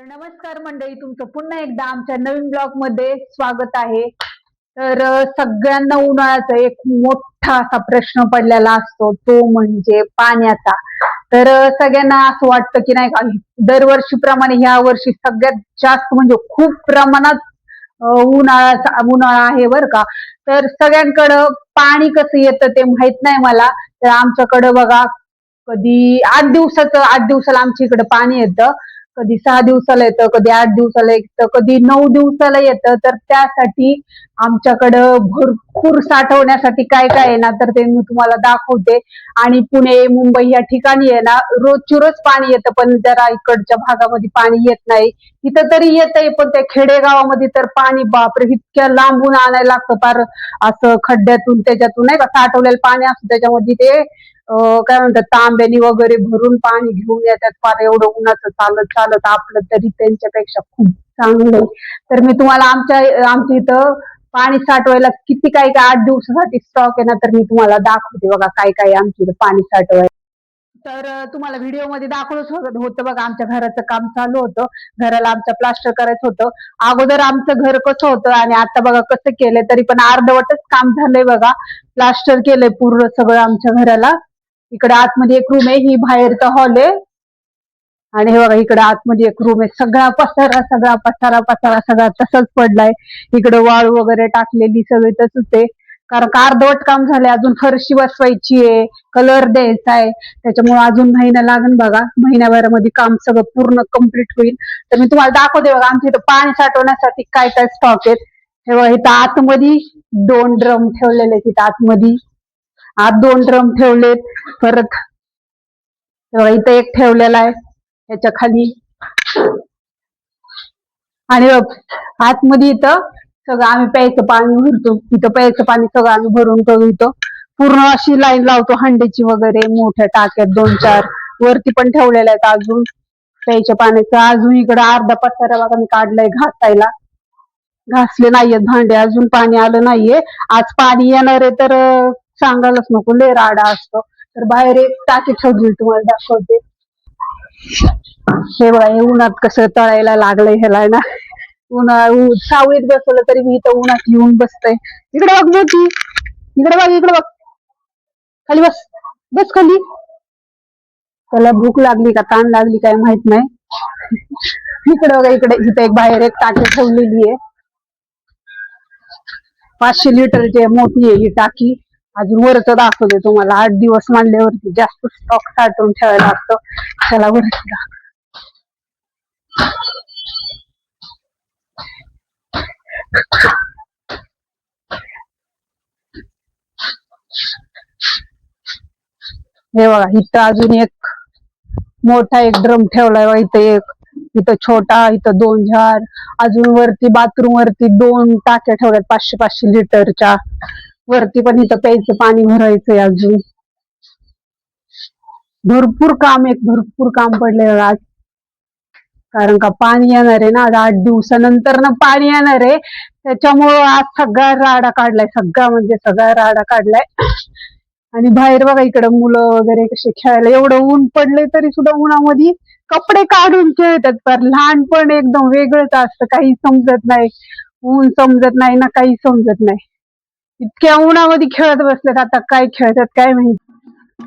नमस्कार मंडळी, तुमचं पुन्हा एकदा आमच्या नवीन ब्लॉग मध्ये स्वागत आहे. तर सगळ्यांना उन्हाळ्याचा एक मोठा असा प्रश्न पडलेला असतो, तो म्हणजे पाण्याचा. तर सगळ्यांना असं वाटतं की नाही का, दरवर्षीप्रमाणे ह्या वर्षी सगळ्यात जास्त म्हणजे खूप प्रमाणात उन्हाळा आहे बरं का. तर सगळ्यांकडं पाणी कसं येतं ते माहित नाही मला. तर आमच्याकडं बघा, कधी 8 दिवसाला आमच्या इकडे पाणी येतं. कधी 6 दिवसाला येतं, कधी 8 दिवसाला येतं, कधी 9 दिवसाला येतं. तर त्यासाठी आमच्याकडं भरपूर साठवण्यासाठी काय काय आहे ना, तर ते मी तुम्हाला दाखवते. आणि पुणे मुंबई या ठिकाणी आहे ना, रोजची रोज पाणी येतं, पण जरा इकडच्या भागामध्ये पाणी येत नाही. इथं तरी येतंय, पण त्या खेडेगावामध्ये तर पाणी बापरे इतक्या लांबून आणायला लागतं. फार असं खड्ड्यातून त्याच्यातून नाही का साठवलेलं पाणी असतं, त्याच्यामध्ये ते काय म्हणतात तांब्यानी वगैरे भरून पाणी घेऊन येतात. फार एवढं उन्हाचं चालत चालत आपलं तरी त्यांच्यापेक्षा खूप चांगलं. तर मी तुम्हाला आमच्या इथं पाणी साठवायला किती काय काय 8 दिवसासाठी स्टॉक आहे ना, तर मी तुम्हाला दाखवते बघा काय काय आमच्या इथं पाणी साठवायला. तर तुम्हाला व्हिडिओ मध्ये दाखवलंच होतं बघा, आमच्या घराचं काम चालू होतं. घराला आमच्या प्लास्टर करायचं होतं. अगोदर आमचं घर कसं होतं आणि आता बघा कसं केलंय, तरी पण अर्धवटच काम झालंय बघा. प्लास्टर केलंय पूर्ण सगळं आमच्या घराला. इकडे आतमध्ये एक रूम आहे, ही बाहेरचा हॉल आहे. आणि हे बघा इकडे आतमध्ये एक रूम आहे. सगळा पसारा सगळा पसारा पसारा सगळा तसंच पडलाय. इकडे वाळू वगैरे टाकलेली सगळी तसंच आहे. कारण का अर्धवट काम झालंय, अजून फरशी बसवायची आहे, कलर द्यायचा आहे. त्याच्यामुळे अजून महिना लागेल बघा. महिन्याभरामध्ये काम सगळं पूर्ण कम्प्लीट होईल. तर मी तुम्हाला दाखवते बघा आमच्या इथं पाणी साठवण्यासाठी काय काय स्टॉक आहेत. हे बघा इथं आतमध्ये 2 ड्रम ठेवलेले आहेत. इथं आतमध्ये आत 2 ड्रम ठेवलेत. परत इथं एक ठेवलेला आहे त्याच्या खाली. आणि आतमध्ये इथं सगळं आम्ही प्यायचं पाणी भरतो. इथं प्यायचं पाणी सगळं आम्ही भरून ठेवतो. पूर्ण अशी लाईन लावतो हंडीची वगैरे, मोठ्या टाक्यात 2-4 वरती पण ठेवलेल्या आहेत अजून प्यायच्या पाण्याचं. अजून इकडं अर्धा पसारा बघा मी काढलाय घासायला. घासले नाहीयेत भांडे, अजून पाणी आलं नाहीये. आज पाणी येणार आहे तर सांगायलाच नको, लय राडा असतो. तर बाहेर एक टाकी ठेवली तुम्हाला दाखवते. हे बघा हे उन्हात कसं तळायला लागलंय ह्याला ना. सावळीत बसवलं तरी मी इथं उन्हात येऊन बसतय. इकडे बघ मोठी, इकडे बघ, इकडे बघ, खाली बस, बस खाली. त्याला भूक लागली का ताण लागली काय माहित नाही. इकडे बघा, इकडे इथं एक बाहेर एक टाकी ठेवलेली आहे. 500 लिटरची मोठी आहे ही टाकी. अजून वरच दाखवते तुम्हाला. 8 दिवस मानल्यावरती जास्त स्टॉक साठवून ठेवायला लागतो. त्याला वरच हे बघा इथं अजून एक मोठा एक ड्रम ठेवलाय बघा. इथं एक, इथं छोटा, इथं 2 जार. अजून वरती बाथरूम वरती 2 टाक्या ठेवल्यात 500-500 लिटरच्या. वरती पण इथं प्यायचं पाणी भरायचंय अजून. भरपूर काम आहे, भरपूर काम पडले आज. कारण का पाणी येणार आहे ना, आज 8 दिवसानंतर ना पाणी येणार आहे. त्याच्यामुळं आज सगळा राडा काढलाय, सगळा म्हणजे सगळा राडा काढलाय. आणि बाहेर बघा इकडं मुलं वगैरे कसे खेळायला. एवढं ऊन पडलंय तरी सुद्धा उन्हामध्ये कपडे काढून खेळतात. तर लहानपण एकदम वेगळंच असतं, काही समजत नाही. ऊन समजत नाही ना, काही समजत नाही. इतक्या उन्हामध्ये खेळत बसलेत, आता काय खेळतात काय माहिती.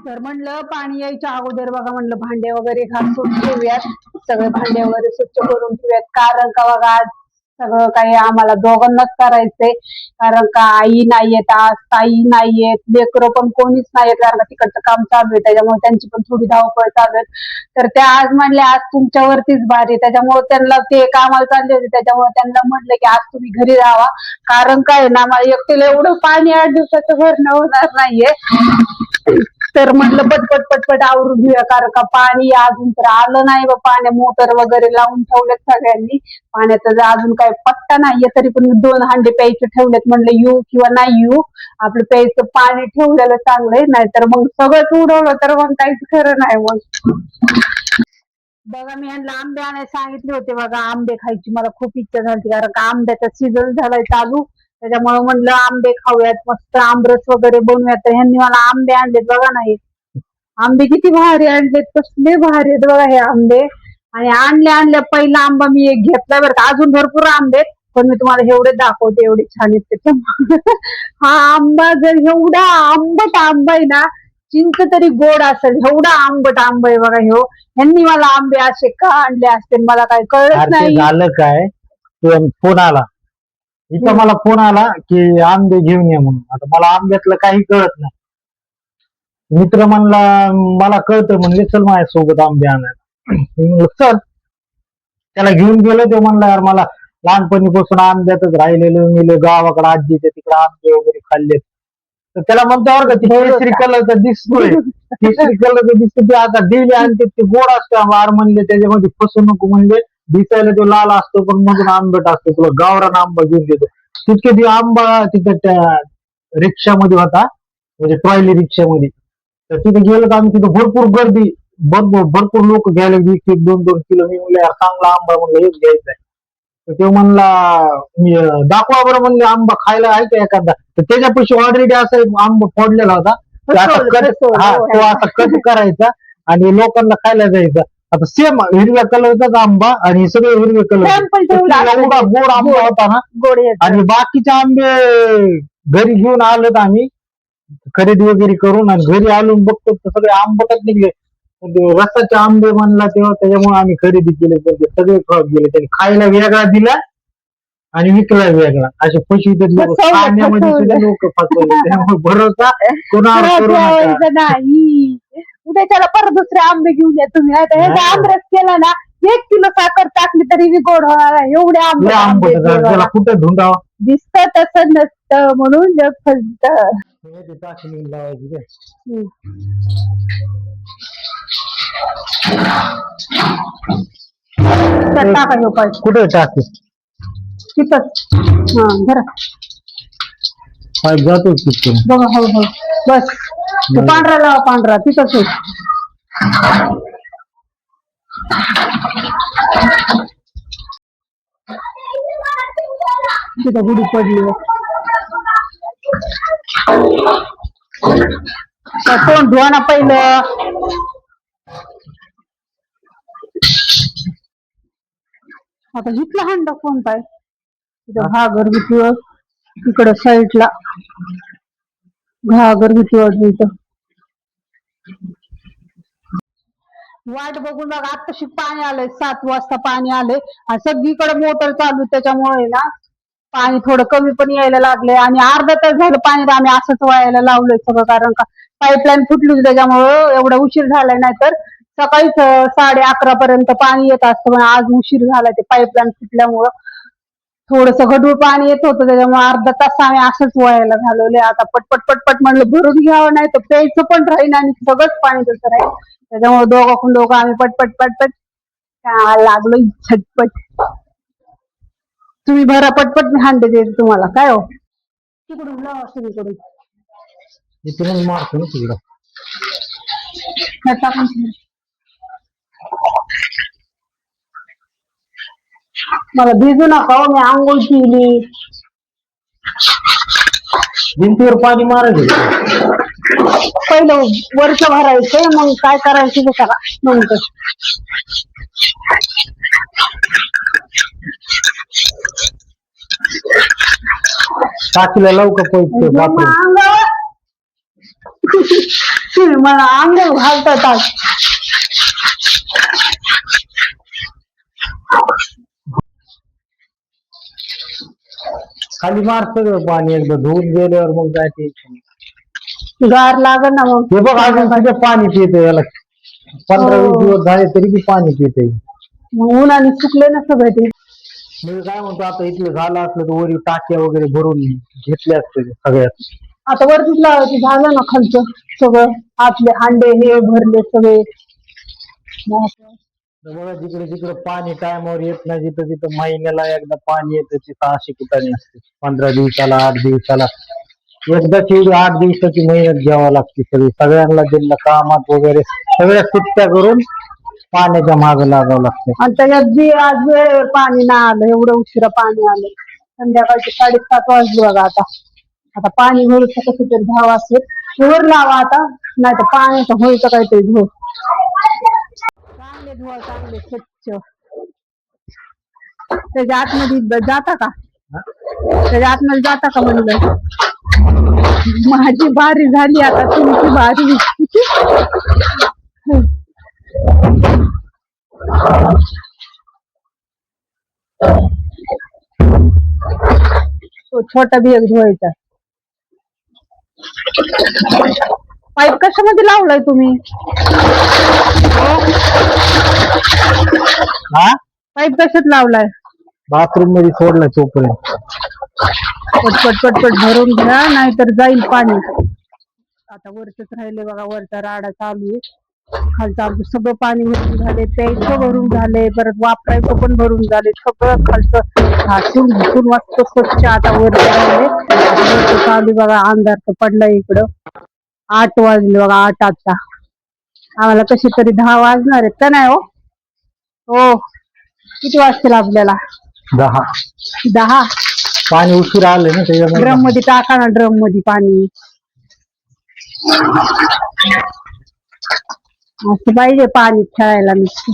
तर म्हणलं पाणी यायच्या अगोदर बघा, म्हणलं भांडे वगैरे घासून ठेवूयात. सगळे भांडे वगैरे स्वच्छ करून ठेवूयात. कारण का बघा आज सगळं काही आम्हाला दोघांनाच करायचंय. कारण का आई नाहीयेत आज, ताई नाहीयेत, लेकरं पण कोणीच नाहीयेत. कारण का तिकडचं काम चालू आहे, त्याच्यामुळे त्यांची पण थोडी धावपळ चालू आहे. तर त्या आज म्हणले आज तुमच्यावरतीच भारी. त्याच्यामुळे त्यांना ते कामाला चालले होते, त्याच्यामुळे त्यांना म्हटलं की आज तुम्ही घरी राहावा. कारण काय ना, मला एकटीला एवढं पाणी 8 दिवसाचं भरणं होणार नाहीये. तर म्हटलं पटपट पटपट आवरून घेऊया. कारण का पाणी अजून तर आलं नाही बा. पाण्या मोटर वगैरे लावून ठेवलेत सगळ्यांनी. पाण्याचा अजून काय पत्ता नाहीये, तरी पण 2 हांडे प्यायचे ठेवलेत. म्हणलं येऊ किंवा नाही येऊ, आपलं प्यायचं पाणी ठेवलेलं चांगलंय. नाहीतर मग सगळंच उडवलं तर मग काहीच खरं नाही मग. बघा मी यांना आंबे आणायला सांगितले होते बघा. आंबे खायची मला खूप इच्छा झाली, कारण का आंब्याचा सीझन झालाय चालू. त्याच्यामुळे म्हणलं आंबे खाऊयात, मस्त आमरस वगैरे बनवूयात. तर ह्यांनी मला आंबे आणलेत बघा. नाही आंबे किती भारी आणलेत, कसले भारी आहेत बघा हे आंबे. आणि आणल्या पहिला आंबा मी एक घेतला बरं का. अजून भरपूर आंबे आहेत, पण मी तुम्हाला एवढे दाखवते, एवढे छान आहेत ते. हा आंबा जर एवढा आंबट आंबा आहे ना, चिंच तरी गोड असेल एवढा आंबट आंबा आहे बघा ह्यो. ह्यांनी मला आंबे असे का आणले असते मला काही कळत नाही. झालं काय, फोन आला इथं, मला फोन आला की आंबे घेऊन ये म्हणून. आता मला आंब्यातलं काही कळत नाही. मित्र म्हणला मला कळतं, म्हणले चल माझ्यासोबत आंबे आणायला. मी म्हणलं चल. त्याला घेऊन गेलो. तो म्हणला यार मला लहानपणीपासून आंब्यातच राहिलेलं, मी गावाकडे आजीच्या तिकडे आंबे वगैरे खाल्ले. तर त्याला म्हणतो बरं का, केसरी कलरचा दिसतोय, केसरी कलरचा दिसतो ते आता डेली आणते, ते गोड असतो वार म्हणले, त्याच्यामध्ये फसू नको म्हणले. दिसायला तो लाल असतो पण मधून आंबट असतो, तुला गावरान आंबा घेऊन देतो. तितके ते आंबा तिथं त्या रिक्षामध्ये होता, म्हणजे ट्रॉली रिक्षामध्ये. तर तिथे गेलो तर आम्ही, तिथे भरपूर गर्दी, भरपूर लोक घ्यायला 1-2 किलो. मी म्हणलं यार चांगला आंबा, म्हणलं हेच घ्यायचा आहे. तर तो म्हणला दाखवा बरं, म्हणले आंबा खायला आहे का एखादा. तर त्याच्यापाशी ऑलरेडी असा आंबा फोडलेला होता. तो असा कट करायचा आणि लोकांना खायला जायचा. आता सेम हिरव्या कलरचाच आंबा आणि सगळे हिरवे कलर, एवढा गोड आंबा होता ना. आणि बाकीचे आंबे घरी घेऊन आलोत आम्ही खरेदी वगैरे करून, आणि घरी आलो बघतो तर सगळे आंबटच निघले. रसाचे आंबे म्हणला तेव्हा, त्याच्यामुळे आम्ही खरेदी केले. पण ते सगळे खराब गेले. त्यांनी खायला वेगळा दिला आणि विकला वेगळा. असे फसवित लोक, खाण्यामध्ये सुद्धा लोक फसवले. त्यामुळे भरोसा कोणावर करू नका. नाही उद्याच्याला परत दुसरे आंबे घेऊन या तुम्ही. ह्याचा आमरस केला ना, 1 किलो साखर टाकली तरी बी गोड होणार आहे. एवढे आंबे त्याला कुठं धुंडावं, दिसत तसं नसतं म्हणून जग फसत. कुठे टाक तिथंच. हा जरा जातो तिथून बघा. हो बस, पांढरा लावा, पांढरा तिथंच. तिथं गुढी पडली. तोंड धुवा ना पहिलं. आता इथला हंडा कोणता आहे? तिथं घागर भीतीवर, तिकडं साईडला घागर भीतीवर. इथं वाट बघून बघा, आत्ताशी पाणी आलंय, 7 वाजता पाणी आलंय आणि सगळीकडे मोटर चालू. त्याच्यामुळे ना पाणी थोडं कमी पण यायला लागलंय. आणि अर्धा तास झालं पाणी आम्ही असंच वायाला लावलंय सगळं, कारण का पाईपलाईन फुटली त्याच्यामुळं एवढा उशीर झालाय. नाही तर सकाळी 11:30 पर्यंत पाणी येत असतं, पण आज उशीर झालाय ते पाईपलाईन फुटल्यामुळं. थोडस गढूळ पाणी येत होतं, त्याच्यामुळे अर्धा तास आम्ही असंच वायाला घालवले. आता पटपट म्हणलं भरून घ्यावं, नाही तर प्यायचं पण राहील आणि सगळंच पाणी तसं राहील. त्याच्यामुळे दोघं आम्ही पटपट लागलो झटपट. तुम्ही भरा पटपट, मी हांडे देते तुम्हाला. काय हो, तिकडून लावा सगळीकडून. इकडून मारतो ना तिकडं. मला भिजू नका, मी आंघोळ केली. भिंतीवर पाणी मारायचं पहिलं वर्ष भरायचंय, मग काय करायचं ते करा नंतर. टाकीला लवकर पैसे मला आंघोळ घालतात. खाली मारत पाणी, एकदा धुवून गेल्यावर मग काय टेन्शन. गार लागल ना मग. हे बघ अजून तुझं पाणी पित याला 15-20 दिवस झाले तरी बी पाणी पित. मग उन्हाने सुकले ना सगळे ते. मी काय म्हणतो, आता इथलं झालं असलं तर वरी टाक्या वगैरे भरून घेतल्या असते सगळ्यात. आता वरतीच लावायचं झालं ना, खालचं सगळं आपले हांडे हे भरले सगळे. बघा जिकडे जिकडे पाणी टायमावर येत नाही, जिथं जिथं महिन्याला एकदा पाणी येतं तिथं अशी कुठं नसते. 15 दिवसाला 8 दिवसाला एकदा एवढी 8 दिवसाची मेहनत घ्यावी लागते. सगळ्यांना दिलं कामात वगैरे सगळ्या सुट्ट्या करून पाण्याच्या मागे लागावं लागतं. आणि त्याच्यात बी आज पाणी नाही आलं, एवढं उशिरा पाणी आलं. संध्याकाळचे 7:30 वाजले बघा. आता पाणी व्हायचं कसं तरी 10 वाजले. वर लावा आता, नाही तर पाण्याचं व्हायचं काहीतरी धुवा. चांगले धुवा, चांगले स्वच्छ. स्वच्छ. त्याच्या आतमध्ये जाता का? त्याच्या आतमध्ये जाता का म्हणलं? माझी बारी झाली, आता तुमची बारी. तो छोटा भी एक धुवायचा. पाईप कशामध्ये लावलाय तुम्ही? हा, पाईप कशात लावलाय? बाथरूम मध्ये सोडला तोपर्यंत. पटपट पटपट भरून घ्या, नाहीतर जाईल पाणी. आता वरच राहिले बघा, वरचा राडा चालू आहे. खालचं आमचं सगळं पाणी भरून झाले, प्यायचं भरून झाले, परत वापरायचं पण भरून झाले. सगळं खालचं घासून घुसून मस्त स्वच्छ आता वरच राहिले. वरचं चालू बघा, अंधार तर पडलाय इकडं. 8 वाजले बघा, 8 आता. आम्हाला कशी तरी 10 वाजणार आहेत का नाही? हो, किती वाजतील आपल्याला? 10. पाणी उशीर आले ना त्याच्यामुळे. ड्रम मध्ये टाका ना, ड्रम मध्ये पाणी. असं पाहिजे पाणी खेळायला नुसतं.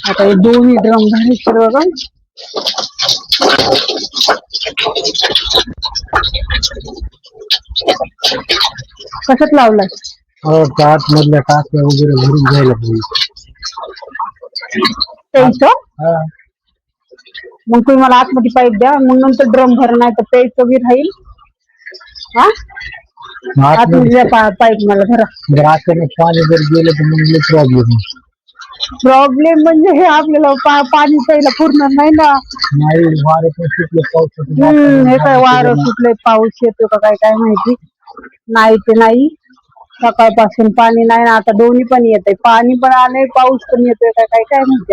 आता हे दोन्ही ड्रम भरायचे बघा. कशात लावलाय? आत मधल्या टाक्या वगैरे भरून जायला पाहिजे. प्यायचं मग तुम्ही मला आतमध्ये पाईप द्या, मग नंतर ड्रम भर, नाही तर प्यायचं बी राहील. हा, आतमध्ये पाईप मला भरा. पाणी जर गेलं तर मग प्रॉब्लेम. प्रॉब्लेम म्हणजे हे आपल्याला पाणी प्यायला पूर्ण नाही ना. नाही, वारं पण सुटलं, पाऊस. हे काय वारं सुटलंय, पाऊस येतो का काय माहिती. नाही ते नाही, सकाळपासून पाणी नाही ना. आता दोन्ही पण येतंय, पाणी पण आलंय, पाऊस पण येतोय का काय काय माहिती.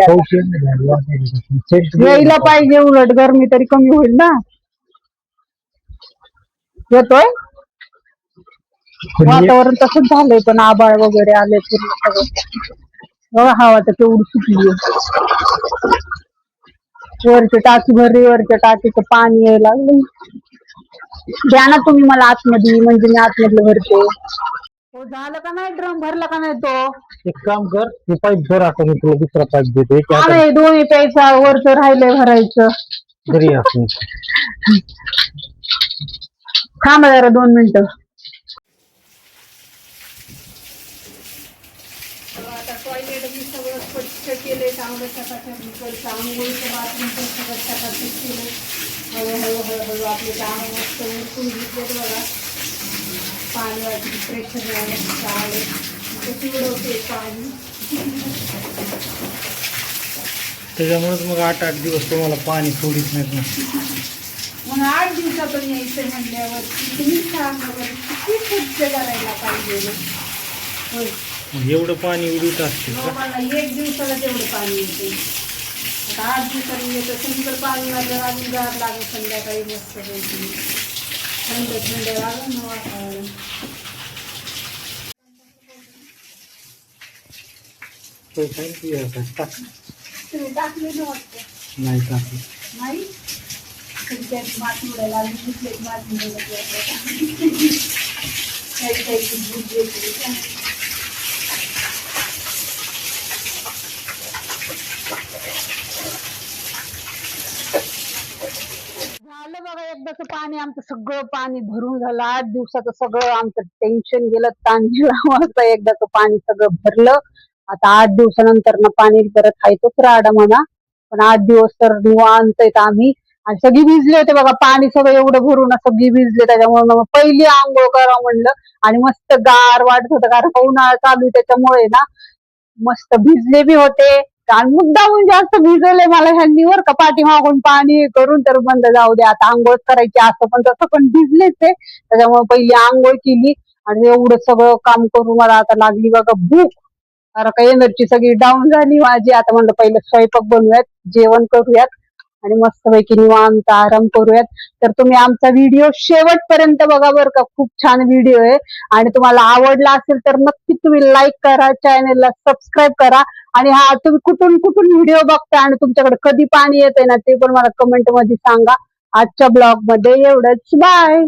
यायला पाहिजे, उलट गरमी तरी कमी होईल ना. येतोय वातावरण तसंच झालंय, पण आभाळ वगैरे आले पूर्ण सगळं बघा. हवा तर केवढी सुटली. वरची टाकी भरली, वरच्या टाकीचं पाणी यायला लागलं. द्या ना तुम्ही मला आतमध्ये, म्हणजे मी आतमधलं भरते. हो, झालं का नाही? ड्रम भरला का नाही? तो एक काम कर, ते पाईप भर, आता मी तुला दुसरा पाईप देते. नाही, दोन्ही प्यायचा, वरचं राहिलंय भरायचं. घरी असं थांबा जरा 2 मिनिटं. आता टॉयलेट मी सगळं स्वच्छ केले, चांगलं चकाचक. आंघोळीचं बाथरूम पण सगळं चकाचक केलं. हळूहळू आपले काम मस्त उरकून घेतलेत बघा. पाणी वाटते, प्रेशर आलं, कशी उडवते पाणी. त्याच्यामुळेच मग 8 दिवस तुम्हाला पाणी सोडित नाहीत ना. मग 8 दिवसातून यायचं म्हणल्यावर तुम्ही सांगा बरं, किती स्वच्छ करायला पाहिजे. होय, एवढं पाणी उडीत असते का? मला 1 दिवसाला तेवढं पाणी येते. आता 8 दिवसांनी येतं. सगळीकडे पाणी वाटलं, अजून गार लागेल संध्याकाळी मस्त पैकी. थंड थंड लागेल ना वातावरण. तुम्ही टाकले ना वाटतं? नाही टाकलं. नाही, त्यात माती उडायला लागली, दुसरी माती उडायला झालं बघा. एकदाच पाणी, आमचं सगळं पाणी भरून झालं. 8 दिवसाचं सगळं आमचं टेन्शन गेलं, ताण गेला. एकदाच पाणी सगळं भरलं. आता 8 दिवसानंतर ना पाणी परत खायचंच राडा म्हणा, पण 8 दिवस तर निवांत आहेत आम्ही. आणि सगळी भिजले होते बघा, पाणी सगळं एवढं भरून सगळी भिजले. त्याच्यामुळे मग पहिली आंघोळ करा म्हणलं, आणि मस्त गार वाटत होतं, कारण उन्हाळा चालू त्याच्यामुळे ना मस्त भिजले बी होते. आणि मुद्दामून जास्त भिजवले मला ह्यांनी वर का, पाठीमागून पाणी करून तर बंद जाऊ दे, आता आंघोळ करायची असं. पण तसं पण भिजलेच आहे, त्याच्यामुळे पहिली आंघोळ केली. आणि एवढं सगळं काम करून मला आता लागली बघा भूक. कारण काही एनर्जी सगळी डाऊन झाली माझी. आता म्हणलं पहिलं स्वयंपाक बनवूयात, जेवण करूयात, आणि मस्तपैकी निवांत आराम करूयात. तर तुम्ही आमचा व्हिडिओ शेवटपर्यंत बघा बरं का, खूप छान व्हिडिओ आहे. आणि तुम्हाला आवडला असेल तर नक्की तुम्ही लाईक करा, चॅनलला सबस्क्राईब करा. आणि हा, तुम्ही कुठून कुठून व्हिडिओ बघता आणि तुमच्याकडे कधी पाणी येतंय ना, ते पण मला कमेंट मध्ये सांगा. आजच्या ब्लॉग मध्ये एवढंच, बाय.